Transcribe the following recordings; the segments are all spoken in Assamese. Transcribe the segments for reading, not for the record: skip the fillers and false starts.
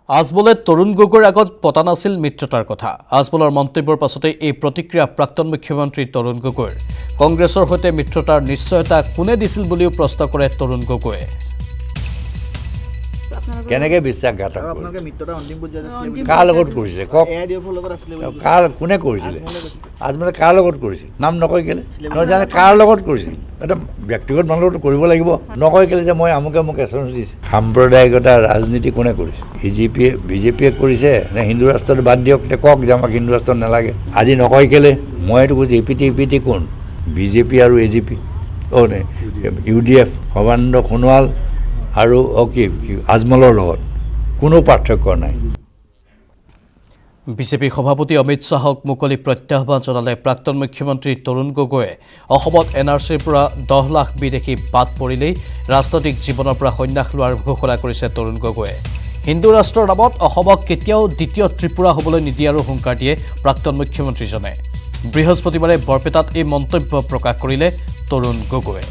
আজমলে তৰুণ গগৈৰ আগত পতা নাছিল মিত্ৰতাৰ কথা। আজমলৰ মন্তব্যৰ পাছতে এই প্ৰতিক্ৰিয়া প্ৰাক্তন মুখ্যমন্ত্ৰী তৰুণ গগৈৰ। কংগ্ৰেছৰ সৈতে মিত্ৰতাৰ নিশ্চয়তা কোনে দিছিল বুলিও প্ৰশ্ন কৰে তৰুণ গগৈয়ে। কেনেকৈ বিশ্বাসঘাতক কাৰ লগত কৰিছিলে কওক, কাৰ কোনে কৰিছিলে? আজমলে কাৰ লগত কৰিছিল? নাম নকয় কেলে? নহয় জানে কাৰ লগত কৰিছিল? এটা ব্যক্তিগত মানুহটো কৰিব লাগিব, নকয় কেলে যে মই আমুকে মোক এচেঞ্চ দিছে। সাম্প্ৰদায়িকতা ৰাজনীতি কোনে কৰিছে? বিজেপিয়ে কৰিছে নে হিন্দু ৰাষ্ট্ৰটো বাদ দিয়ক, কওক যে আমাক হিন্দু ৰাষ্ট্ৰ নালাগে। আজি নকয় কেলে? মইতো কৈছোঁ এপিটি কোন? বিজেপি আৰু এজিপি, UDF সৰ্বানন্দ সোণোৱাল আৰু আজমলৰ লগত কোনো পাৰ্থক্য নাই। বিজেপি সভাপতি অমিত শ্বাহক মুকলি প্ৰত্যাহ্বান জনালে প্ৰাক্তন মুখ্যমন্ত্ৰী তৰুণ গগৈয়ে। অসমত NRCৰ পৰা 10 লাখ বিদেশী বাদ পৰিলেই ৰাজনৈতিক জীৱনৰ পৰা সন্ন্যাস লোৱাৰ ঘোষণা কৰিছে তৰুণ গগৈয়ে। হিন্দু ৰাষ্ট্ৰৰ নামত অসমক কেতিয়াও দ্বিতীয় ত্ৰিপুৰা হ'বলৈ নিদিয়াৰো হুংকাৰ দিয়ে প্ৰাক্তন মুখ্যমন্ত্ৰীজনে। বৃহস্পতিবাৰে বৰপেটাত এই মন্তব্য প্ৰকাশ কৰিলে তৰুণ গগৈয়ে।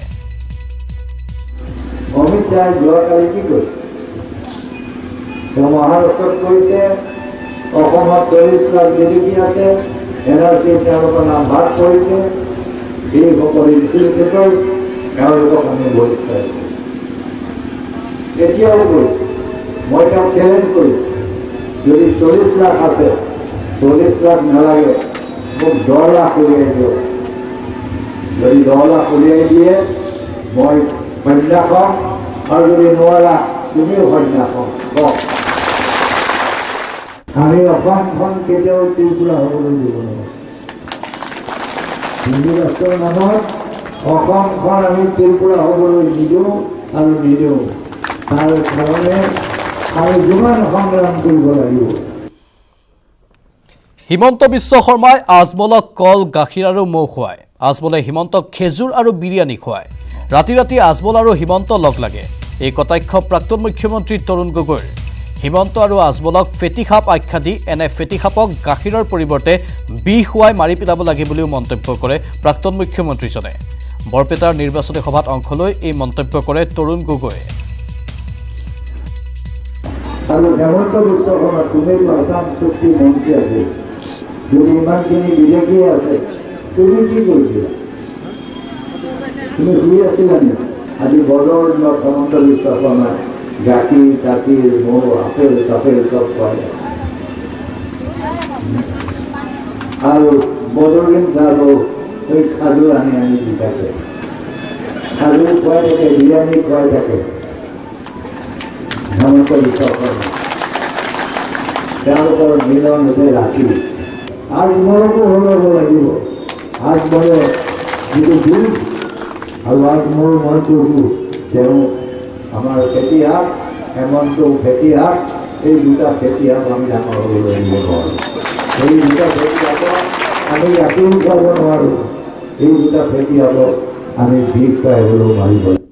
অমিত শ্বাহে যোৱাকালি কি কৈছে? তেওঁ মহাৰাষ্ট্ৰত কৈছে অসমত 40 লাখ বিদেশী আছে, NRC তেওঁলোকৰ নাম বাদ পৰিছে, এইসকল ইনফিল্ট্ৰেটৰ্ছ, তেওঁলোকক আমি বহিষ্কাৰ কৰিম। এতিয়াও কৈছে, মই তেওঁক চেলেঞ্জ কৰিম, যদি 40 লাখ আছে, 40 লাখ নালাগে, মোক 10 লাখ উলিয়াই দিয়ক। যদি 10 লাখ উলিয়াই দিয়ে মই সন্ন্যাস হম, আৰু যদি নোৱাৰা তুমিও সন্ন্যাস হম। কওক, আমি অসমখন কেতিয়াও ত্ৰিপুৰা হ'বলৈ দিব নোৱাৰোঁ। হিন্দু ৰাষ্ট্ৰৰ নামত অসমখন আমি ত্ৰিপুৰা হ'বলৈ নিদিওঁ আৰু নিদিওঁ। তাৰ কাৰণে আমি যিমান সংগ্ৰাম কৰিব লাগিব। হিমন্ত বিশ্ব শৰ্মাই আজমলক কল, গাখীৰ আৰু মৌ খুৱায়। আজমলে হিমন্তক খেজুৰ আৰু বিৰিয়ানী খুৱায়। ৰাতি ৰাতি আজমল আৰু হিমন্ত লগ লাগে। এই কটাক্ষ প্ৰাক্তন মুখ্যমন্ত্ৰী তৰুণ গগৈৰ। হিমন্ত আৰু আজমলক ফেটিসাপ আখ্যা দি এনে ফেটিসাপক গাখীৰৰ পৰিৱৰ্তে বিষ খুৱাই মাৰি পেলাব লাগে বুলিও মন্তব্য কৰে প্ৰাক্তন মুখ্যমন্ত্ৰীজনে। বৰপেটাৰ নিৰ্বাচনী সভাত অংশ লৈ এই মন্তব্য কৰে তৰুণ গগৈয়ে। আৰু হেমন্ত বিশ্ব শৰ্মা তুমিতো আসাম চুক্তি মন্ত্ৰী আছে, যদি ইমানখিনি বিদেশী আছে, তুমি কি কৰিছিলা? তুমি শুই আছিলা নে? আজি বজৰ দিনত হেমন্ত বিশ্ব শৰ্মাই গাখীৰ, মৌ, আপেল চব খুৱাই আৰু বদৰুদ্দিন চাহাবক সেই সাজু আনি দি থাকে। সাজু খুৱাই থাকে, বিৰিয়ানী খুৱাই থাকে হেমন্ত বিশ্ব শৰ্মা। তেওঁলোকৰ মিলন হৈছে ৰাতি। আজমলকো হৰুৱাব লাগিব। আজমলে যিটো যুগ আৰু আজমল মইতো তেওঁ আমাৰ খেতিহাক, হেমন্তও খেতিহাক, এই দুটা খেতিহাক আমি ডাঙৰ হ'বলৈ দিব নোৱাৰোঁ। এই দুটা খেতিহাকক আমি গাখীৰ খুৱাব নোৱাৰোঁ। এই দুটা খেতিহাকক আমি বিষ খুৱাই হ'লেও মাৰিব লাগিব।